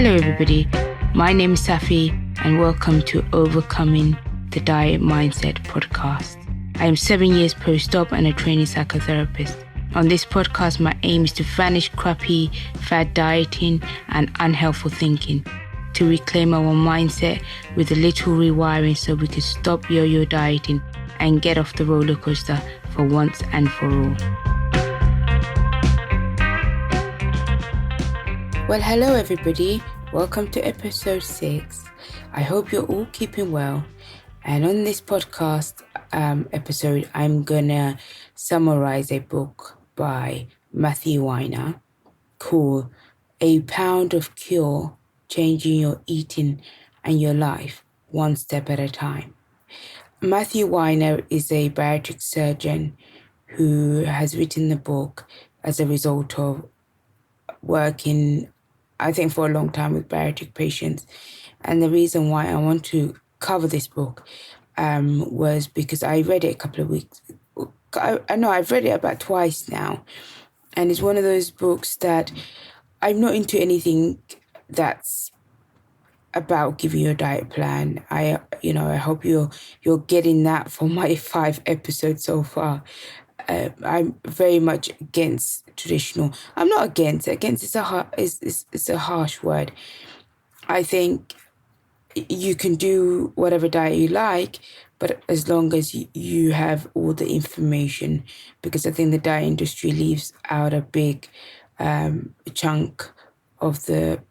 Hello everybody, my name is Safi and welcome to Overcoming the Diet Mindset podcast. I am 7 years post-op and a trainee psychotherapist. On this podcast, my aim is to vanish crappy, fad dieting and unhelpful thinking, to reclaim our mindset with a little rewiring so we can stop yo-yo dieting and get off the roller coaster for once and for all. Well, hello everybody. Welcome to episode 6. I hope you're all keeping well. And on this podcast episode, I'm gonna summarize a book by Dr Weiner called A Pound of Cure, Changing Your Eating and Your Life One Step at a Time. Dr Weiner is a bariatric surgeon who has written the book as a result of working, I think, for a long time with bariatric patients. And the reason why I want to cover this book was because I read it a couple of weeks. I know I've read it about twice now. And it's one of those books that I'm not into anything that's about giving you a diet plan. I hope you're getting that from my 5 episodes so far. I'm very much against traditional. I'm not against. Against is a harsh word. I think you can do whatever diet you like, but as long as you have all the information, because I think the diet industry leaves out a big chunk of the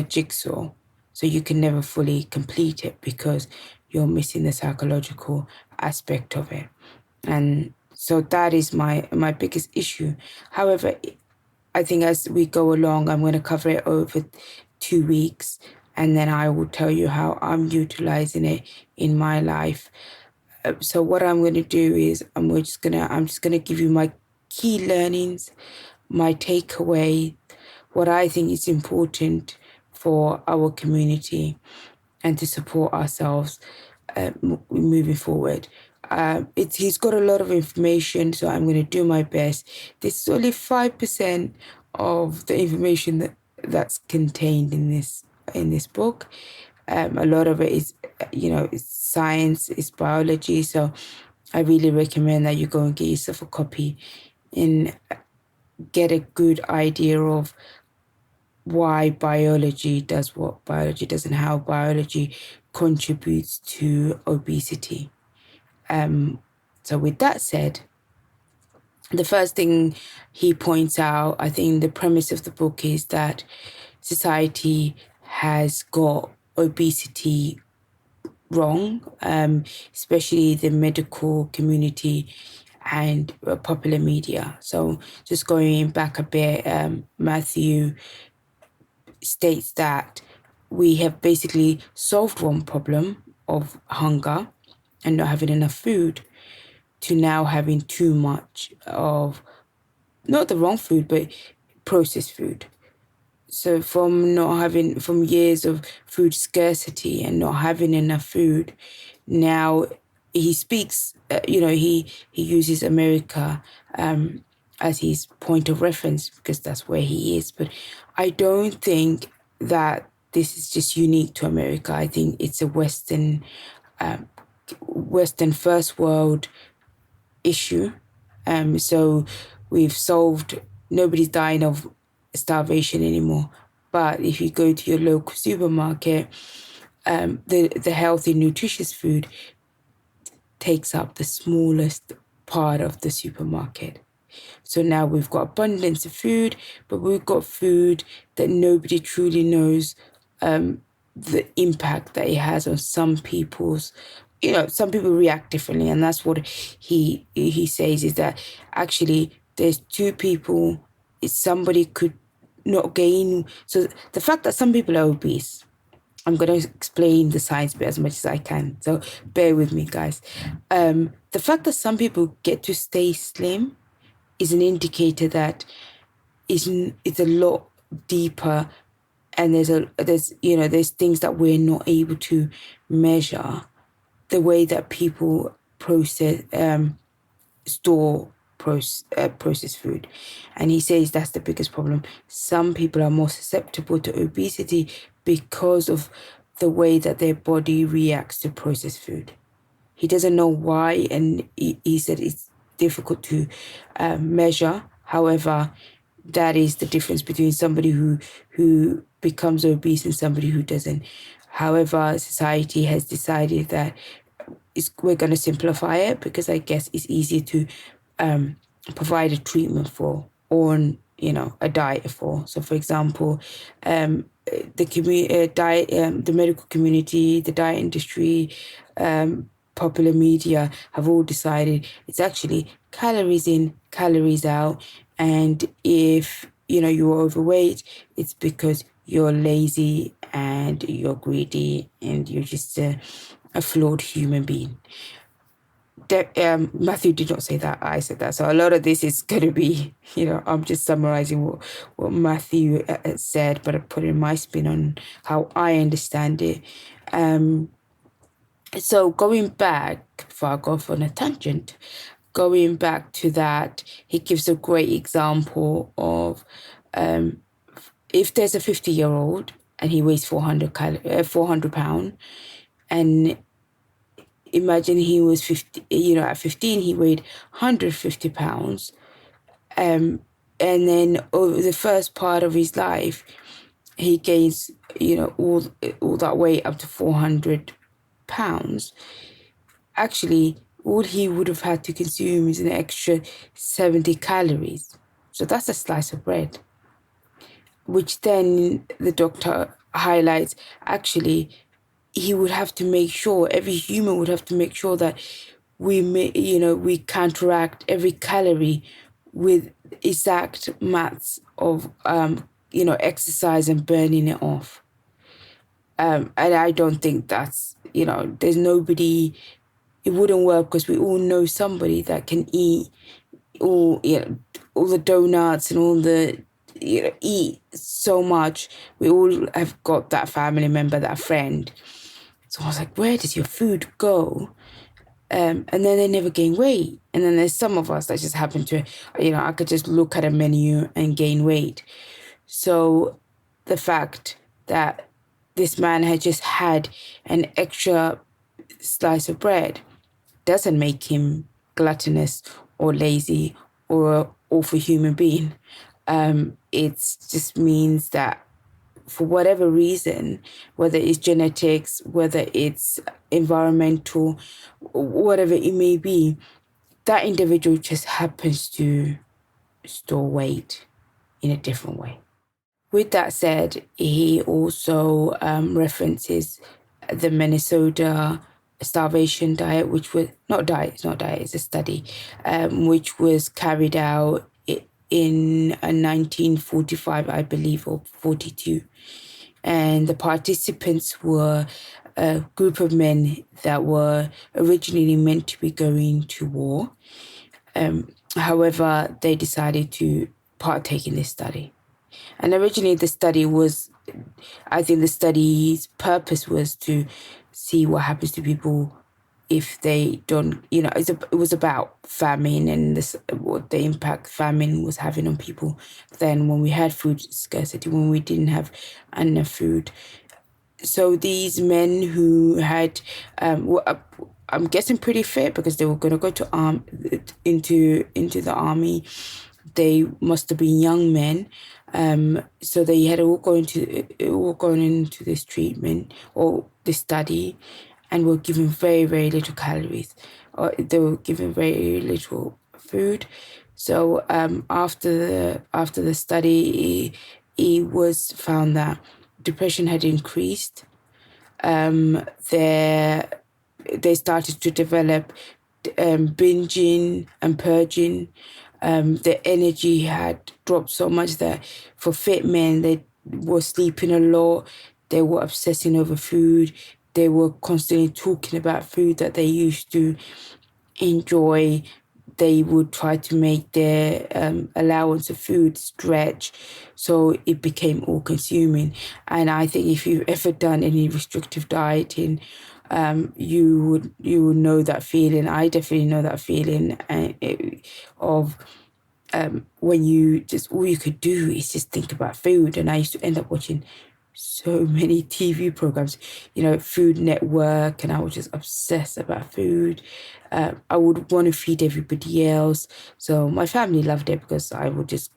jigsaw, so you can never fully complete it because you're missing the psychological aspect of it. And so that is my biggest issue. However, I think as we go along, I'm going to cover it over 2 weeks, and then I will tell you how I'm utilizing it in my life. So what I'm going to do is I'm just going to give you my key learnings, my takeaway, what I think is important for our community and to support ourselves moving forward. He's got a lot of information, so I'm going to do my best. This is only 5% of the information that's contained in this book. A lot of it is, it's science, it's biology. So I really recommend that you go and get yourself a copy and get a good idea of why biology does what biology does and how biology contributes to obesity. So with that said, the first thing he points out, I think the premise of the book is that society has got obesity wrong, especially the medical community and popular media. So just going back a bit, Matthew states that we have basically solved one problem of hunger and not having enough food to now having too much of, not the wrong food, but processed food. So from years of food scarcity and not having enough food, now he speaks, he uses America as his point of reference because that's where he is. But I don't think that this is just unique to America. I think it's a Western first world issue. So we've solved, nobody's dying of starvation anymore. But if you go to your local supermarket, the healthy, nutritious food takes up the smallest part of the supermarket. So now we've got abundance of food, but we've got food that nobody truly knows the impact that it has on some people's. Some people react differently, and that's what he says is that actually there's 2 people. Somebody could not gain. So the fact that some people are obese, I'm going to explain the science bit as much as I can. So bear with me, guys. The fact that some people get to stay slim is an indicator that it's a lot deeper, and there's things that we're not able to measure. The way that people process, store processed food. And he says that's the biggest problem. Some people are more susceptible to obesity because of the way that their body reacts to processed food. He doesn't know why, and he said it's difficult to measure. However, that is the difference between somebody who becomes obese and somebody who doesn't. However, society has decided that we're going to simplify it, because I guess it's easier to provide a treatment for, or a diet for. So, for example, the medical community, the diet industry, popular media have all decided it's actually calories in, calories out. And if you're overweight, it's because you're lazy and you're greedy and you're just a flawed human being. Matthew did not say that. I said that. So a lot of this is going to be, I'm just summarizing what Matthew said, but I'm putting my spin on how I understand it. So going back, before I go off on a tangent, going back to that, he gives a great example of if there's a 50-year-old and he weighs 400 pounds, and imagine he was 50, at 15 he weighed 150 pounds, and then over the first part of his life he gains all that weight up to 400 pounds. Actually, all he would have had to consume is an extra 70 calories. So that's a slice of bread, which then the doctor highlights, actually he would have to make sure, every human would have to make sure that we counteract every calorie with exact maths of exercise and burning it off. And I don't think that's, there's nobody, it wouldn't work, because we all know somebody that can eat all the donuts and all the, eat so much. We all have got that family member, that friend. So I was like, where does your food go? And then they never gain weight. And then there's some of us that just happen to, I could just look at a menu and gain weight. So the fact that this man had just had an extra slice of bread doesn't make him gluttonous or lazy or an awful human being. It just means that for whatever reason, whether it's genetics, whether it's environmental, whatever it may be, that individual just happens to store weight in a different way. With that said, he also references the Minnesota starvation diet, which was it's a study, which was carried out in 1945, I believe, or 42. And the participants were a group of men that were originally meant to be going to war. However, they decided to partake in this study. And originally the study's purpose was to see what happens to people if they don't, it was about famine and what the impact famine was having on people then when we had food scarcity, when we didn't have enough food. So these men who had, I'm guessing pretty fit, because they were going to go to into the army. They must have been young men. So they had all gone into this treatment or this study, and were given very, very little calories, or they were given very little food. So after the study, it was found that depression had increased. They started to develop binging and purging. Their energy had dropped so much that for fit men, they were sleeping a lot. They were obsessing over food. They were constantly talking about food that they used to enjoy. they would try to make their allowance of food stretch, so it became all-consuming. And I think if you've ever done any restrictive dieting, you would know that feeling. I definitely know that feeling of when you just, all you could do is just think about food. And I used to end up watching so many TV programs, Food Network, and I was just obsessed about food. I would want to feed everybody else. So my family loved it because I would just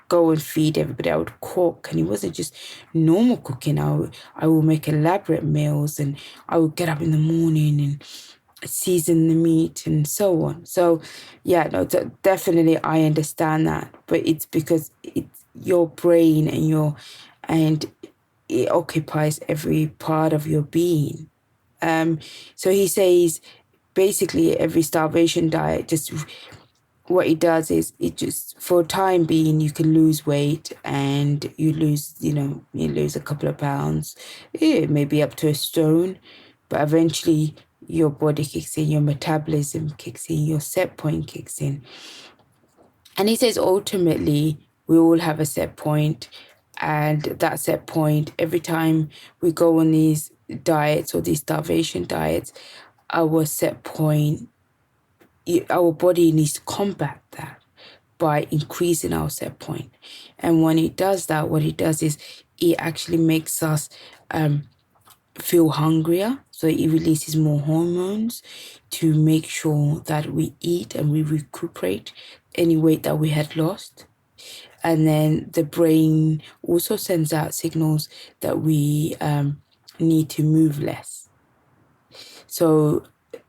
go and feed everybody. I would cook, and it wasn't just normal cooking. I would make elaborate meals, and I would get up in the morning and season the meat and so on. So yeah, no, definitely I understand that, but it's because it's your brain and it occupies every part of your being. So he says basically every starvation diet, just what it does is it just, for a time being, you can lose weight, and you lose a couple of pounds, maybe up to a stone, but eventually your body kicks in, your metabolism kicks in, your set point kicks in. And he says ultimately we all have a set point, and that set point, every time we go on these diets or these starvation diets, our set point, our body needs to combat that by increasing our set point. And when it does that, what it does is it actually makes us feel hungrier. So it releases more hormones to make sure that we eat and we recuperate any weight that we had lost. And then the brain also sends out signals that we need to move less. So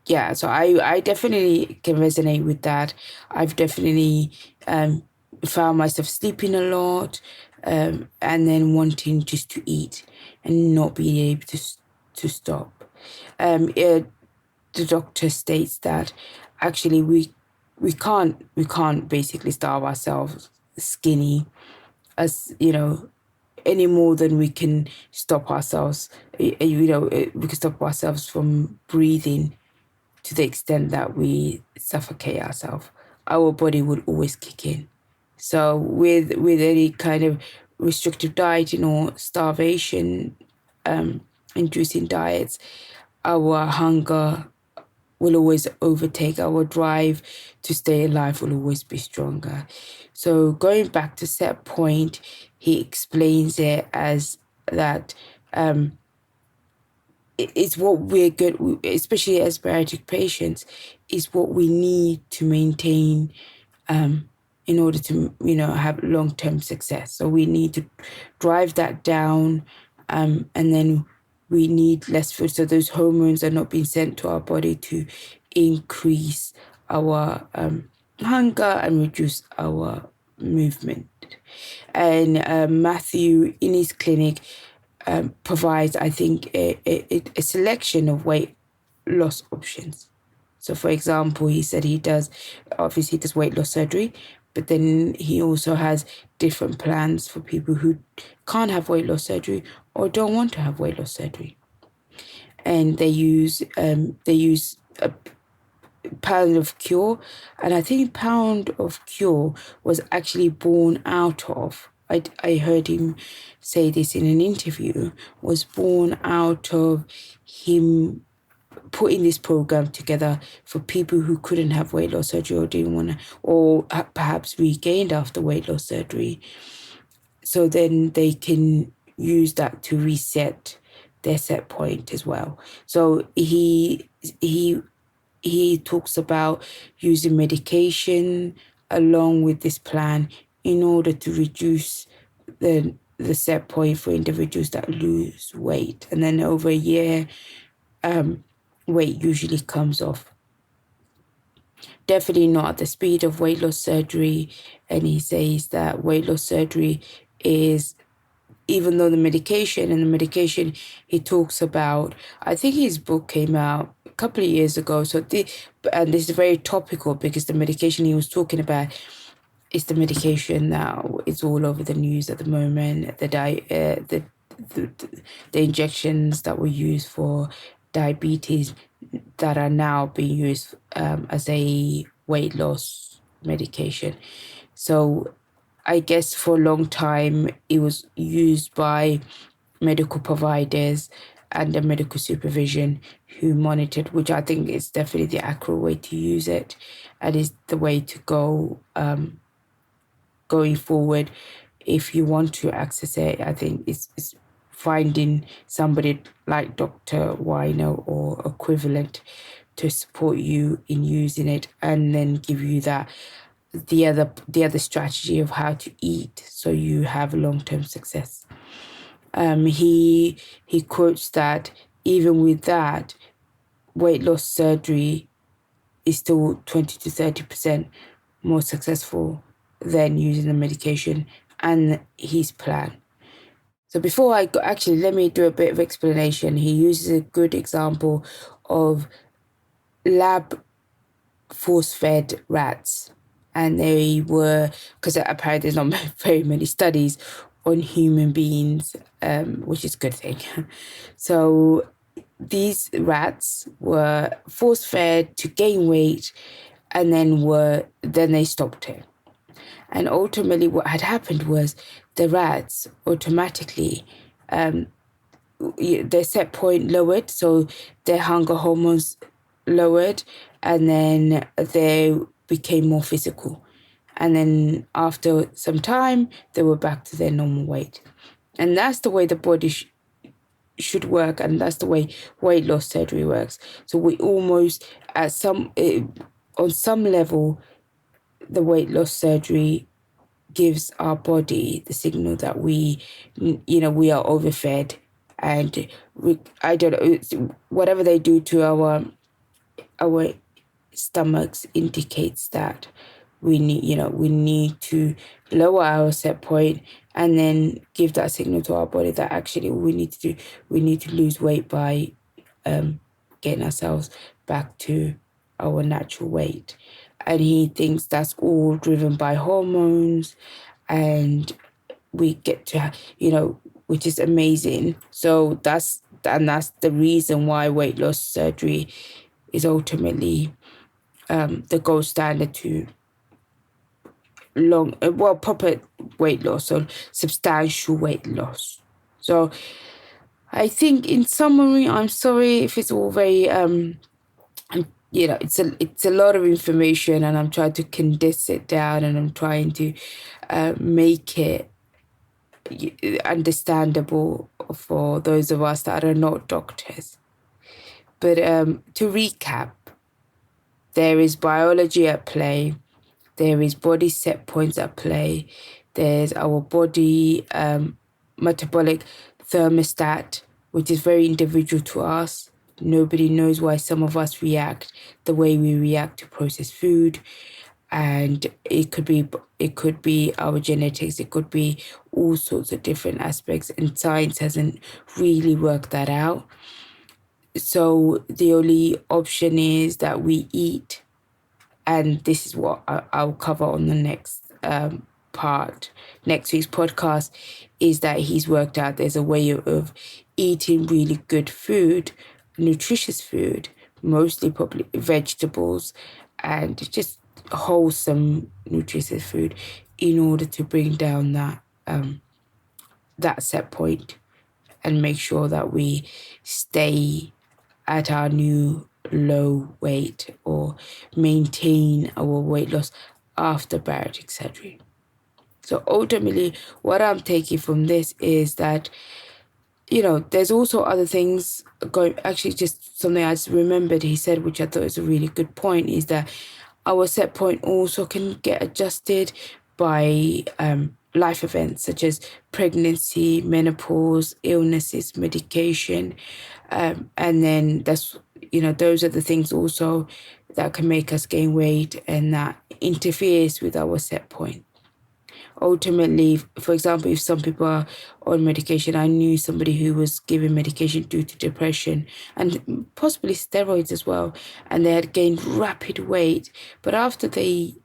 yeah, so I definitely can resonate with that. I've definitely found myself sleeping a lot, and then wanting just to eat and not being able to stop. The doctor states that actually we can't basically starve ourselves skinny, as any more than we can stop ourselves. We can stop ourselves from breathing to the extent that we suffocate ourselves. Our body would always kick in. So with any kind of restrictive dieting or starvation inducing diets, our hunger will always overtake. Our drive to stay alive will always be stronger. So going back to set point, he explains it as that it's what we're good, especially as bariatric patients, is what we need to maintain in order to, have long-term success. So we need to drive that down, and then we need less food. So those hormones are not being sent to our body to increase our hunger and reduce our movement. And Matthew, in his clinic, provides, I think, a selection of weight loss options. So, for example, he said he does weight loss surgery, but then he also has different plans for people who can't have weight loss surgery or don't want to have weight loss surgery. And they use a pound of cure, and I think pound of cure was actually born out of, I heard him say this in an interview, was born out of him putting this program together for people who couldn't have weight loss surgery or didn't want to, or perhaps regained after weight loss surgery. So then they can use that to reset their set point as well. So he talks about using medication along with this plan in order to reduce the set point for individuals that lose weight. And then over a year, weight usually comes off. Definitely not at the speed of weight loss surgery. And he says that weight loss surgery is, even though the medication he talks about, I think his book came out a couple of years ago. And this is very topical because the medication he was talking about is the medication now it's all over the news at the moment. The injections that were used for diabetes that are now being used as a weight loss medication. So I guess for a long time it was used by medical providers under medical supervision who monitored, which I think is definitely the accurate way to use it and is the way to go going forward. If you want to access it, I think it's finding somebody like Dr. Weiner or equivalent to support you in using it, and then give you that the other strategy of how to eat so you have long-term success. He quotes that even with that, weight loss surgery is still 20 to 30% more successful than using the medication and his plan. So before I go, actually, let me do a bit of explanation. He uses a good example of lab force-fed rats. And they were, because apparently there's not very many studies on human beings, which is a good thing. So these rats were force-fed to gain weight, and then they stopped it. And ultimately what had happened was the rats automatically, their set point lowered, so their hunger hormones lowered, and then they became more physical. And then after some time, they were back to their normal weight. And that's the way the body should work, and that's the way weight loss surgery works. So we almost, on some level, the weight loss surgery gives our body the signal that we are overfed, and I don't know, whatever they do to our stomachs indicates that we need to lower our set point, and then give that signal to our body that actually we need to lose weight by getting ourselves back to our natural weight. And he thinks that's all driven by hormones, and we get to, which is amazing. So that's the reason why weight loss surgery is ultimately the gold standard to proper weight loss, or substantial weight loss. So I think in summary, I'm sorry if it's all very it's a lot of information, and I'm trying to condense it down, and I'm trying to make it understandable for those of us that are not doctors. But to recap, there is biology at play, there is body set points at play, there's our body metabolic thermostat, which is very individual to us. Nobody knows why some of us react the way we react to processed food. And it could be our genetics, it could be all sorts of different aspects, and science hasn't really worked that out. So the only option is that we eat, and this is what I'll cover on the next next week's podcast, is that he's worked out there's a way of eating really good food, nutritious food, mostly probably vegetables, and just wholesome, nutritious food, in order to bring down that set point and make sure that we stay at our new low weight, or maintain our weight loss after bariatric surgery. So ultimately, what I'm taking from this is that, there's also other things going. Actually, just something I just remembered he said, which I thought was a really good point, is that our set point also can get adjusted by life events such as pregnancy, menopause, illnesses, medication. And then those are the things also that can make us gain weight, and that interferes with our set point. Ultimately, for example, if some people are on medication, I knew somebody who was given medication due to depression and possibly steroids as well, and they had gained rapid weight. But after they,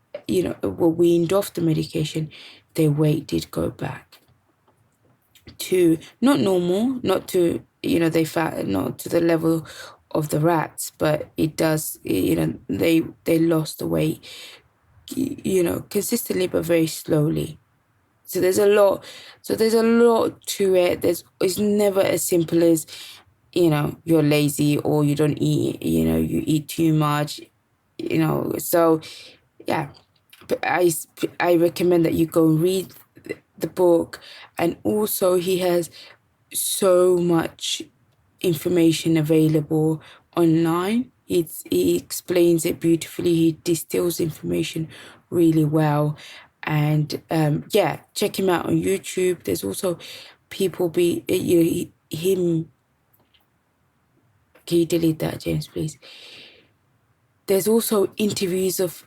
were weaned off the medication, their weight did go back to not normal, not to, not to the level of the rats, but it does, they lost the weight, consistently but very slowly. So there's a lot to it. It's never as simple as, you're lazy or you don't eat, you eat too much, so yeah. But I recommend that you go read the book, and also he has so much information available online. He explains it beautifully. He distills information really well, and check him out on YouTube. There's also people him. Can you delete that, James, please? There's also interviews of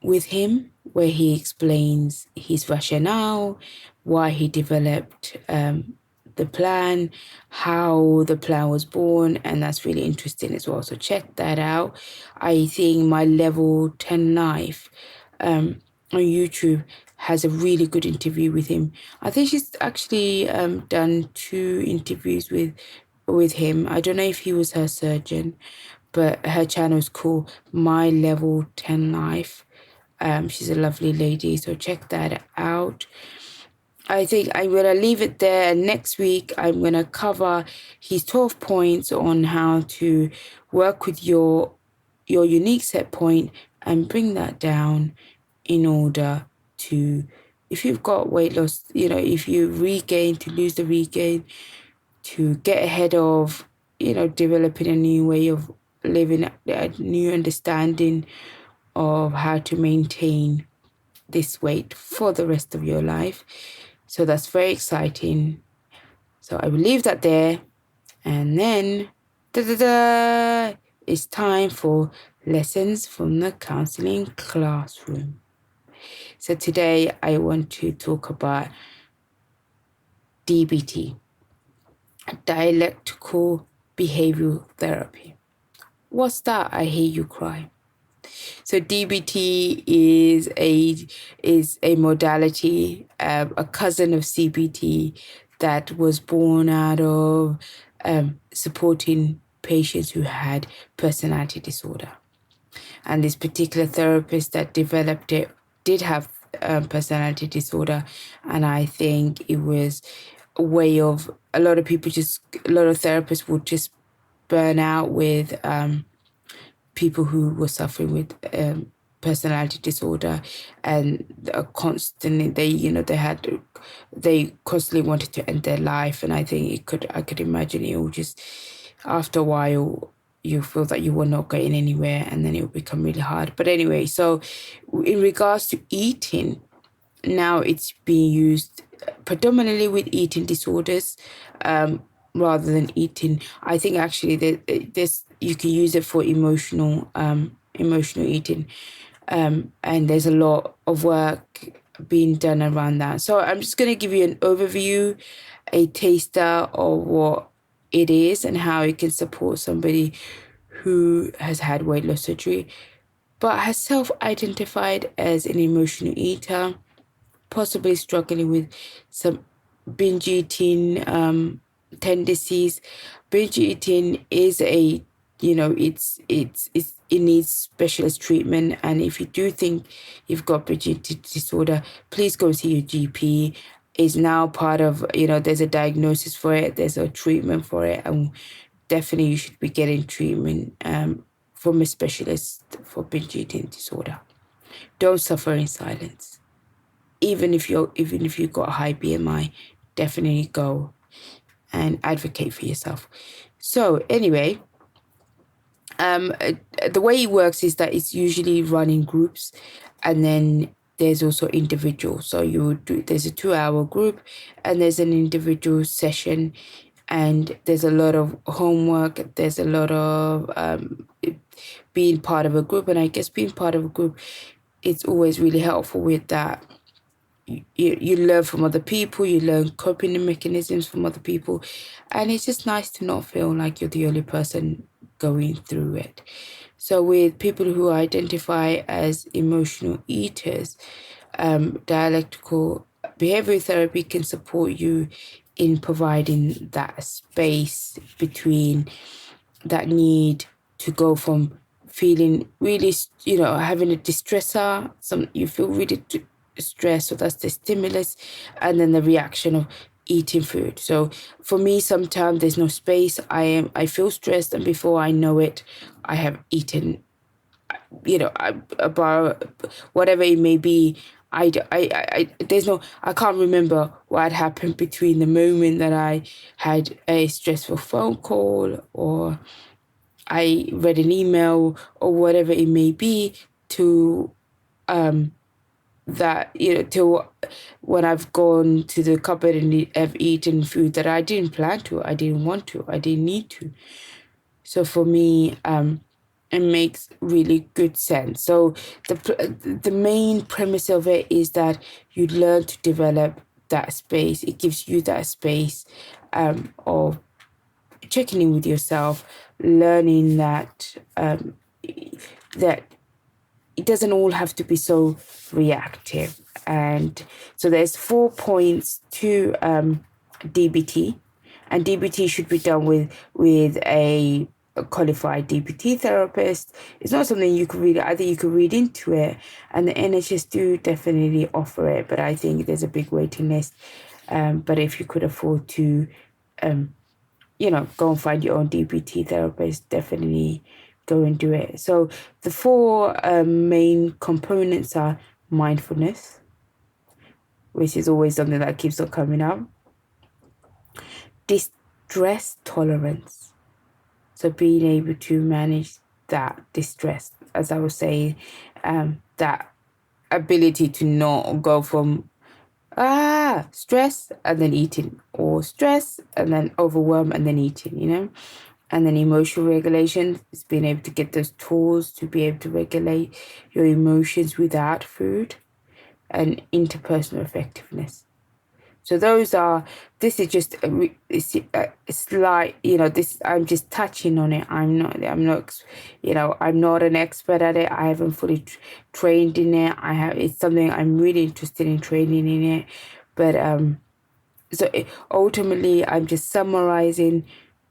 with him where he explains his rationale, why he developed the plan, how the plan was born, and that's really interesting as well. So check that out. I think my level 10 life on YouTube has a really good interview with him. I think she's actually done 2 interviews with him. I don't know if he was her surgeon, but her channel is called My Level 10 Life. She's a lovely lady, so check that out. I think I'm going to leave it there. Next week, I'm going to cover his 12 points on how to work with your unique set point and bring that down in order to, if you've got weight loss, if you regain, to lose the regain, to get ahead of, developing a new way of living, a new understanding of how to maintain this weight for the rest of your life. So that's very exciting. So I will leave that there. And then it's time for lessons from the counselling classroom. So today I want to talk about DBT, Dialectical Behaviour Therapy. What's that? I hear you cry. So DBT is a modality, a cousin of CBT, that was born out of supporting patients who had personality disorder. And this particular therapist that developed it did have personality disorder, and I think it was a way of a lot of therapists would just burn out with people who were suffering with personality disorder, and constantly they constantly wanted to end their life. And I think I could imagine it will just, after a while, you feel that you were not getting anywhere, and then it will become really hard. But anyway, so in regards to eating, now it's being used predominantly with eating disorders, rather than eating. I think actually this you can use it for emotional eating, and there's a lot of work being done around that. So I'm just going to give you an overview, a taster of what it is and how it can support somebody who has had weight loss surgery but has self-identified as an emotional eater, possibly struggling with some binge eating tendencies. Binge eating is it needs specialist treatment, and if you do think you've got binge eating disorder, please go see your GP. It's now part of, there's a diagnosis for it, there's a treatment for it, and definitely you should be getting treatment from a specialist for binge eating disorder. Don't suffer in silence. Even if you've got a high BMI, definitely go and advocate for yourself. So anyway, the way it works is that it's usually run in groups, and then there's also individual. So there's a 2-hour group, and there's an individual session, and there's a lot of homework. There's a lot of being part of a group, and I guess being part of a group, it's always really helpful with that. You learn from other people, you learn coping mechanisms from other people, and it's just nice to not feel like you're the only person going through it. So with people who identify as emotional eaters, dialectical behaviour therapy can support you in providing that space between that need to go from feeling really, having a distressor, you feel really stressed, so that's the stimulus, and then the reaction of eating food. So for me, sometimes there's no space. I feel stressed, and before I know it, I have eaten, about whatever it may be. I can't remember what happened between the moment that I had a stressful phone call, or I read an email, or whatever it may be, to till when I've gone to the cupboard and have eaten food that I didn't plan to, I didn't want to, I didn't need to. So for me, it makes really good sense. So the main premise of it is that you learn to develop that space. It gives you that space of checking in with yourself, learning that that it doesn't all have to be so reactive. And so there's 4 points to DBT, and DBT should be done with a qualified DBT therapist. It's not something you could read. I think you could read into it, and the NHS do definitely offer it, but I think there's a big waiting list. But if you could afford to, go and find your own DBT therapist, definitely go and do it. So the 4 main components are mindfulness, which is always something that keeps on coming up. Distress tolerance. So being able to manage that distress, as I was saying, that ability to not go from stress and then eating, or stress and then overwhelm and then eating, And then emotional regulation is being able to get those tools to be able to regulate your emotions without food, and interpersonal effectiveness. So this is just a slight, I'm just touching on it. I'm not, I'm not an expert at it. I haven't fully trained in it. It's something I'm really interested in training in it. But ultimately, I'm just summarizing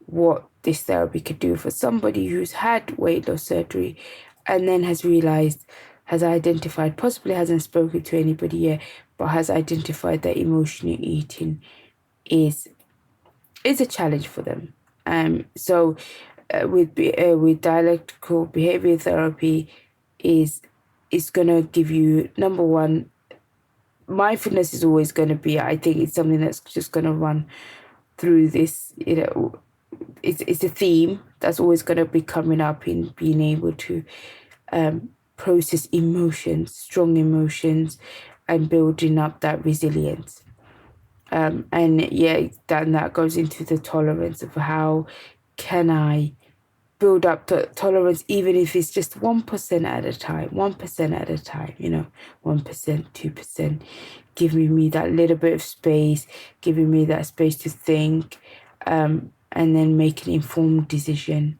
what this therapy could do for somebody who's had weight loss surgery and then has identified, possibly hasn't spoken to anybody yet, but has identified that emotional eating is a challenge for them. So with dialectical behaviour therapy is gonna give you, number one, mindfulness is always going to be, I think it's something that's just going to run through this, it's a theme that's always going to be coming up in being able to process emotions, strong emotions, and building up that resilience. And then that goes into the tolerance of how can I build up the tolerance, even if it's just 1% at a time, 1% at a time, 1%, 2%, giving me that little bit of space, giving me that space to think, and then make an informed decision.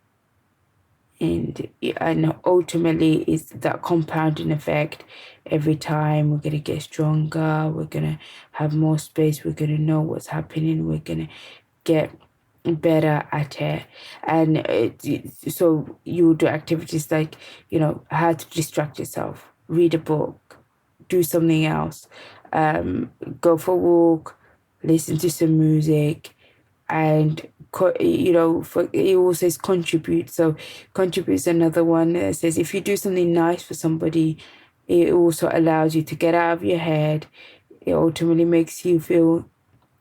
And ultimately, it's that compounding effect. Every time we're going to get stronger, we're going to have more space, we're going to know what's happening, we're going to get better at it. And so you do activities like, how to distract yourself, read a book, do something else, go for a walk, listen to some music, and it also says contribute. So contribute is another one that says if you do something nice for somebody, it also allows you to get out of your head. It ultimately makes you feel,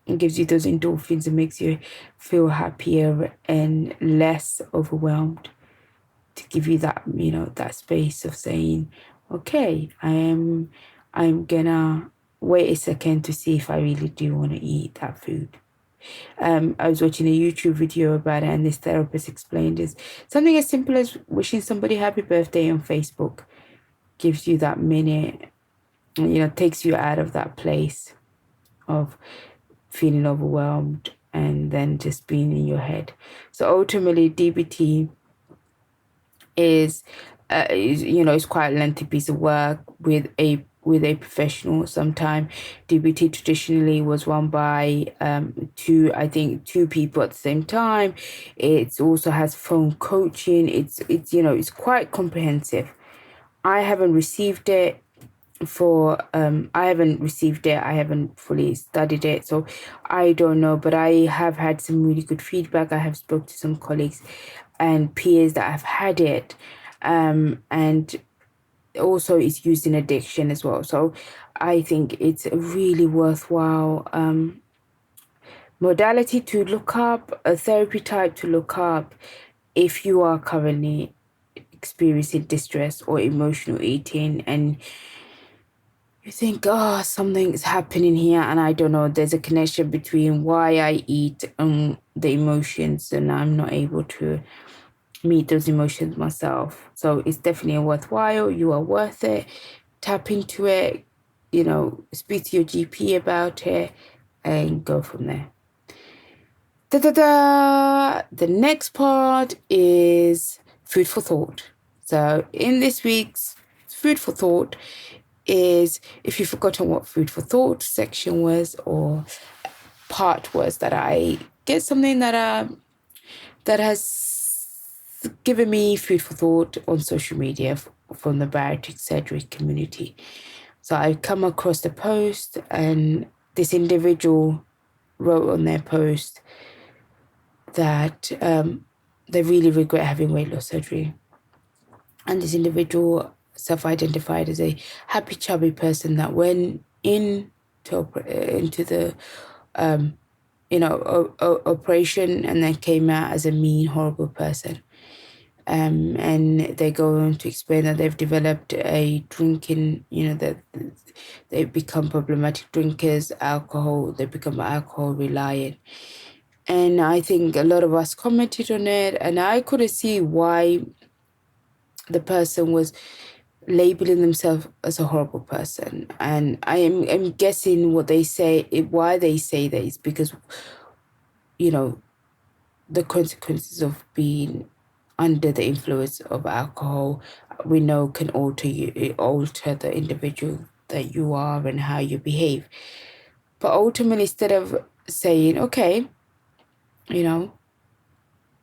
it gives you those endorphins and makes you feel happier and less overwhelmed, to give you that, that space of saying, okay, I'm gonna wait a second to see if I really do want to eat that food. I was watching a YouTube video about it, and this therapist explained is something as simple as wishing somebody happy birthday on Facebook gives you that minute, takes you out of that place of feeling overwhelmed and then just being in your head. So ultimately, DBT is it's quite a lengthy piece of work with a with a professional sometime. DBT traditionally was run by two people at the same time. It also has phone coaching. It's quite comprehensive. I haven't received it I haven't fully studied it, so I don't know, but I have had some really good feedback. I have spoke to some colleagues and peers that have had it, and also it's used in addiction as well. So I think it's a really worthwhile modality to look up, a therapy type to look up if you are currently experiencing distress or emotional eating and you think, oh, something's happening here, and I don't know, there's a connection between why I eat and the emotions, and I'm not able to meet those emotions myself. So it's definitely worthwhile. You are worth it. Tap into it, speak to your GP about it, and go from there. The next part is food for thought. So in this week's food for thought is, if you've forgotten what food for thought section was or part was, that I get something that has given me food for thought on social media from the bariatric surgery community. So I come across the post, and this individual wrote on their post that they really regret having weight loss surgery. And this individual self-identified as a happy, chubby person that went into the operation and then came out as a mean, horrible person. And they go on to explain that they've developed a drinking, that they've become problematic drinkers, they become alcohol reliant. And I think a lot of us commented on it, and I couldn't see why the person was labeling themselves as a horrible person. And I'm guessing why they say that is because, the consequences of being under the influence of alcohol, we know can alter the individual that you are and how you behave. But ultimately, instead of saying, okay,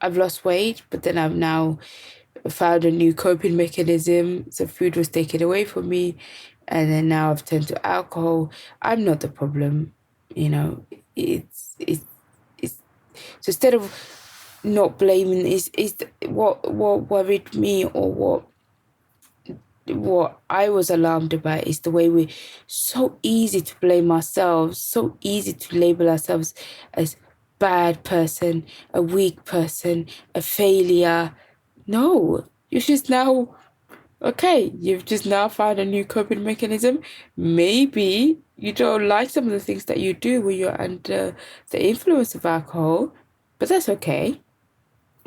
I've lost weight, but then I've now found a new coping mechanism. So food was taken away from me, and then now I've turned to alcohol. I'm not the problem, It's so instead of not blaming, is what worried me, or what I was alarmed about, is the way we're so easy to blame ourselves, so easy to label ourselves as bad person, a weak person, a failure. No, you've just now found a new coping mechanism. Maybe you don't like some of the things that you do when you're under the influence of alcohol, but that's okay.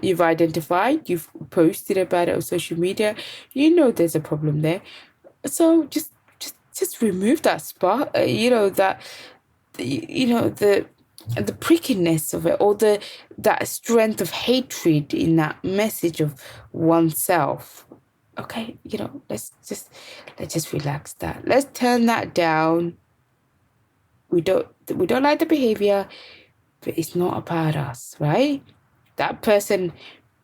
You've identified, you've posted about it on social media, there's a problem there. So just remove that spot, the prickiness of it, or that strength of hatred in that message of oneself. Okay, let's just relax that. Let's turn that down. We don't like the behavior, but it's not about us, right? That person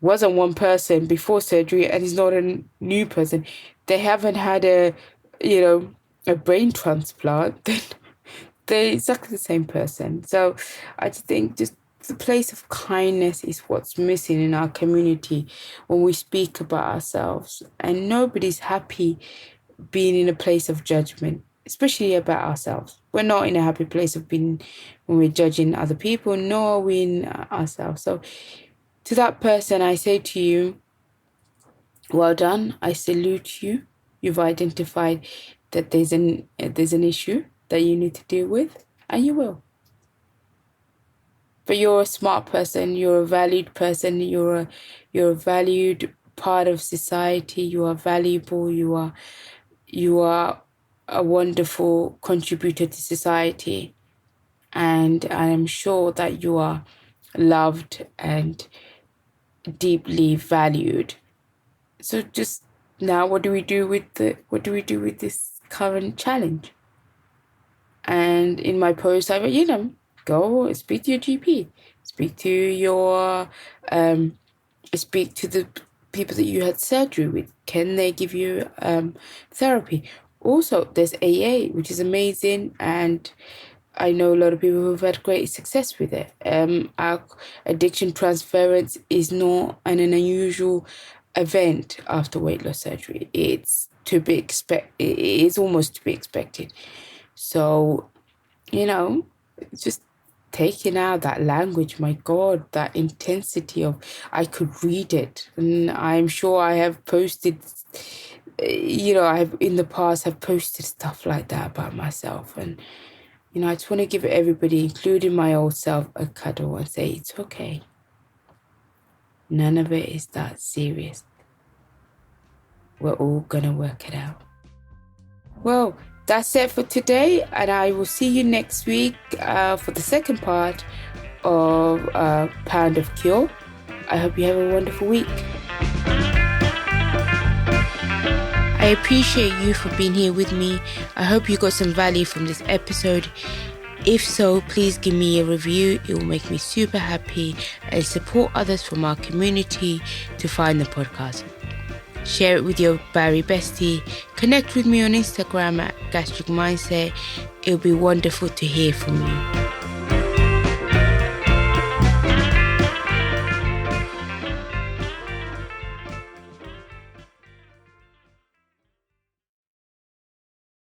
wasn't one person before surgery and is not a new person. They haven't had a brain transplant. They're exactly the same person. So I just think just the place of kindness is what's missing in our community when we speak about ourselves. And nobody's happy being in a place of judgment, especially about ourselves. We're not in a happy place of being when we're judging other people, nor are we in ourselves. So to that person, I say to you, well done. I salute you. You've identified that there's an issue that you need to deal with, and you will. But you're a smart person. You're a valued person. You're a valued part of society. You are valuable. You are a wonderful contributor to society, and I am sure that you are loved and deeply valued. So just now, what do we do with this current challenge. And in my post, I went, go speak to your GP, speak to your, speak to the people that you had surgery with. Can they give you therapy? Also, there's AA, which is amazing, and I know a lot of people who've had great success with it. Our addiction transference is not an unusual event after weight loss surgery. It's to be it is almost to be expected. So, just taking out that language, my God, that intensity of, I could read it. And I'm sure I have posted, I have in the past have posted stuff like that about myself. And, I just want to give everybody, including my old self, a cuddle and say, it's okay. None of it is that serious. We're all going to work it out. Well, that's it for today, and I will see you next week for the second part of Pound of Cure. I hope you have a wonderful week. I appreciate you for being here with me. I hope you got some value from this episode. If so, please give me a review. It will make me super happy and support others from our community to find the podcast. Share it with your Barry bestie. Connect with me on Instagram at Gastric Mindset. It'll be wonderful to hear from you.